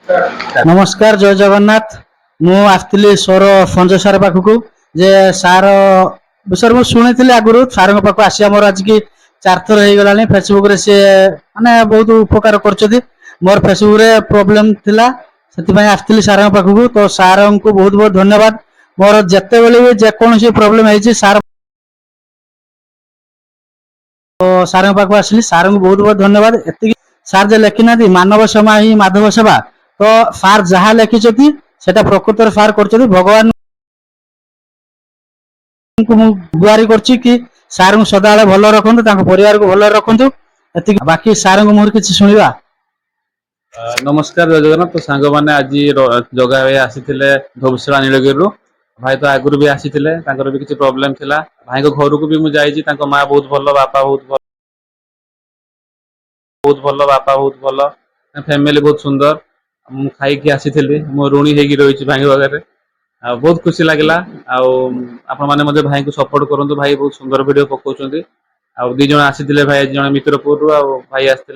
नमस्कार जय जगन्नाथ मु आसली स्वर संजय सार पाखक जे सार विषय मुझे शुणी आगुरी सार पाक आसिया मोर आज की 4 थर हो गला फेसबुक रे सी माने बहुत उपकार कर मोर फेसबुक रे प्रॉब्लम थिला से आसली सार पाखक तो सार को बहुत बहुत धन्यवाद मोर जिते बेले भी जेकोसी प्रॉब्लम है सार तो सार पाक आसली सार को बहुत बहुत धन्यवाद एति सार जे लिखिना मानव सेवा ही माधव सेवा तो सार जहाँ लिखिं सेटा प्रकृत सार कर भगवान को गुहारी कर सार को सदा भल रखु परिवार को भल रखु बाकी सार को मोर किसी शुणा। नमस्कार जय जगन्नाथ तो सांग मैंने आज जगह भाई आसी धोबसला नीलगिरी भाई तो आगुरी भी आसी भी किसी प्रॉब्लम थिला भाई को घर को भी मुझे जाइए माँ बहुत भल बापा बहुत भल बापा बहुत भल फैमिली बहुत सुंदर मु खाई आसी मो ऋणी होगी भाई वगैरह बहुत खुशी लगे आपने भाई को सपोर्ट करूँ भाई बहुत सुंदर वीडियो पकाउं आ दी जन आसी भाई जन मित्रपुर भाई आसते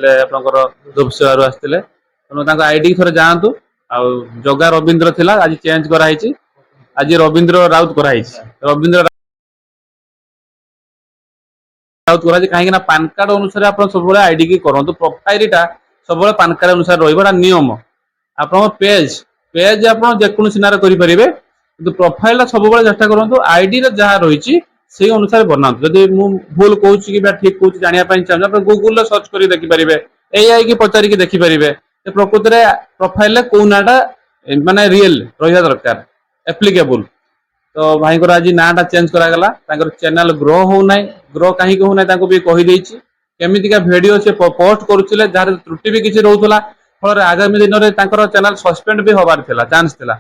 धोबसलू आसते तेणु आईडी थोड़े जातु जगा रवींद्र थिला आज चेंज कराई आज रवींद्र राउत कराई रवींद्र राउत कराई कहीं पान कार्ड अनुसार आप सब आईडी की करूँ प्रोफाइल सब पान कार्ड अनुसार रहा नियम आप पेज पेज आप जेकोसी ना करेंगे कि प्रोफाइल सब चेष्टा करूँ आईडी जहाँ रही से अनुसार बनातु जदि भूल कहूँ कि ठीक कहूँ जानापी चाहिए गूगल सर्च कर देखिपारे एआई की पचारिकी देखिपारे प्रकृत में प्रोफाइल कौ नाटा माने रियल रहा दरकार एप्लिकेबल तो भाई को आज नाटा चेंज करागला चैनल ग्रो होना ग्रो कहीं होना भी कहीदे केमिका भिडियो से पोस्ट करुले जार त्रुटि भी किसी रोला फल आगामी दिन में चैनल सस्पेंड भी हबार चांस थिला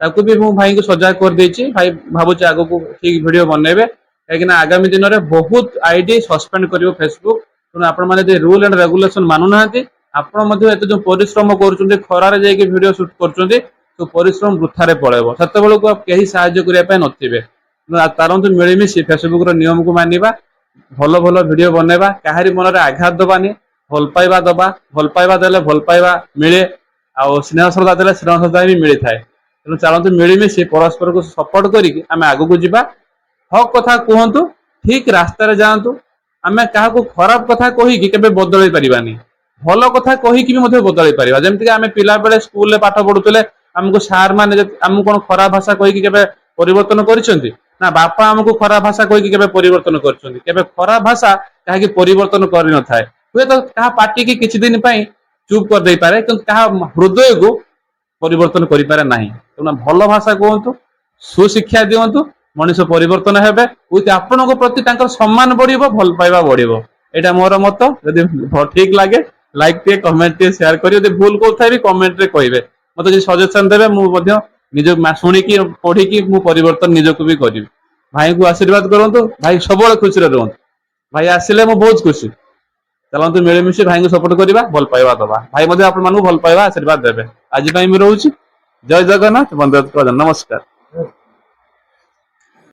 ताकू भी मु भाई को सजाग कर देछि भाई भाबुछि आगो को ठीक वीडियो बनैबे लेकिन आगामी दिन में बहुत आईडी सस्पेंड करियो फेसबुक तेणु आपण माने रूल एंड रेगुलेशन मानु नाहंती आपण मध्ये एते जो परिश्रम करूछन्ते खरारे जाई के वीडियो शूट करूछन्ते तो परिश्रम वृथारे पळेबो सत्य बेलू को केही सहाय्य करिया पे नथिबे तारंतु मिलिमिशि फेसबुक रो नियम को मानिबा भलो भलो वीडियो बनैबा काहारी मन रे आघात दबानी भल पाइबा देले भल पाइबा मिले आ स्नेह श्रद्धा देले स्नेह श्रद्धा भी मिली थाए तेणु चलतु मिलिमिशि परस्पर को सपोर्ट करिक आम आगू जा हक कथा कहतु ठीक रास्तार जातु आम क्या खराब कथा कहीकि केबे बदल पारिबानी भल कथा कहीकि भी बदल पारिबा जेमति आम पिला बेले स्कूल रे पाठ पढुतले आमको सार माने आमको कोन खराब भाषा कहीकि केबे परिवर्तन करिसेंती ना बापा आमको खराब भाषा कहीकि केबे परिवर्तन करिसेंती केबे खराब भाषा काहे परिवर्तन करि न थाए हुए तो कहा पार्टी की किछि दिन पई चुप कर दे पारे किंतु कहा हृदय को परिवर्तन करि पारे नाही तेणु भल भाषा कहतु सुशिक्षा दिंतु मनुष्य परिवर्तन हेबे उत आपनको प्रति तांकर सम्मान बढ़िबो भल पाइबा बढ़िबो एटा मोर मत यदि ठीक लागे लाइक टे कमेंट टे शेयर करियो यदि भूल कोथाय भी कमेंट रे कहिबे मते जे सजेशन देबे मु मध्य निज सुनी की पढ़ी की मु परिवर्तन निजको भी करिबि भाई को आशीर्वाद करंतु भाई सबले खुशी रे रहंतु भाई आसिले मु बहुत खुशी चलतु मिलमिशि भाई को सपोर्ट करवा भल पाइबा दबा भाई मध्य आपण मानू भल पाइबा आशीर्वाद देबे आज मैं रोची जय जगन्नाथ बंदे नमस्कार।